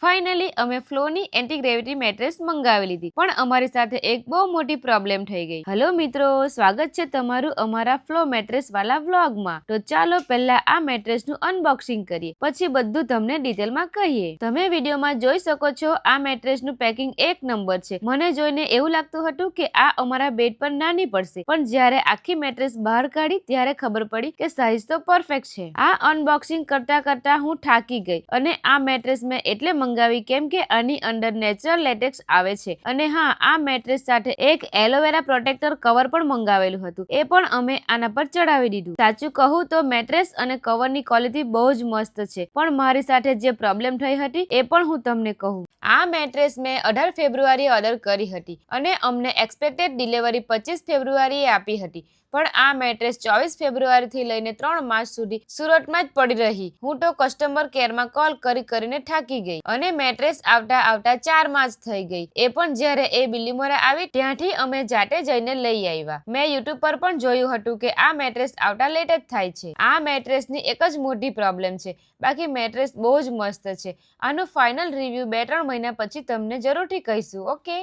Finally અમે ફ્લોની anti gravity mattress મંગાવી લીધી, પણ અમારી સાથે એક બહુ મોટી પ્રોબ્લેમ થઈ ગઈ. હેલો મિત્રો, સ્વાગત છે તમારું અમારા ફ્લો મેટ્રેસ વાલા વ્લોગમાં. તો ચાલો પહેલા આ મેટ્રેસનું અનબોક્સિંગ કરીએ, પછી બધું તમને ડિટેલમાં કહીએ. તમે વિડીયોમાં જોઈ શકો છો આ મેટ્રેસનું પેકિંગ એક નંબર છે. મને જોઈને એવું લાગતું હતું કે આ અમારા બેડ પર નાની પડશે, પણ જ્યારે આખી મેટ્રેસ બહાર કાઢી ત્યારે ખબર પડી કે સાઈઝ તો પરફેક્ટ છે. આ અનબોક્સિંગ કરતા કરતા હું થાકી ગઈ અને આ મેટ્રેસ મેં એટલે મંગાવી કેમ કે આની અંદર નેચરલ લેટેક્સ આવે છે. અને હા, આ મેટ્રેસ સાથે એક એલોવેરા પ્રોટેક્ટર કવર પણ મંગાવેલું હતું, એ પણ અમે આના પર ચડાવી દીધું. સાચું કહું તો મેટ્રેસ અને કવરની ક્વોલિટી બહુ જ મસ્ત છે, પણ મારી સાથે જે પ્રોબ્લેમ થઈ હતી એ પણ હું તમને કહું. આ મેટ્રેસ મેં 18 ફેબ્રુઆરીએ ઓર્ડર કરી હતી અને અમને એક્સપેક્ટેડ ડિલિવરી 25 ફેબ્રુઆરીએ આપી હતી, પણ આ મેટ્રેસ 24 ફેબ્રુઆરી થી લઈને 3 માર્ચ સુધી સુરતમાં જ પડી રહી. હું તો કસ્ટમર કેરમાં કોલ કરીને થાકી ગઈ અને મેટ્રેસ આવતા 4 માર્ચ થઈ ગઈ. એ પણ જ્યારે એ બિલીમોરા આવી ત્યાંથી અમે જાતે જઈને લઈ આવ્યા. મેં યુટ્યુબ પર પણ જોયું હતું કે આ મેટ્રેસ આવતા લેટ જ થાય છે. આ મેટ્રેસની એક જ મોટી પ્રોબ્લેમ છે, બાકી મેટ્રેસ બહુ જ મસ્ત છે. આનું ફાઇનલ રિવ્યુ 2-3 મહિના પછી તમને જરૂરથી કહીશું. ઓકે.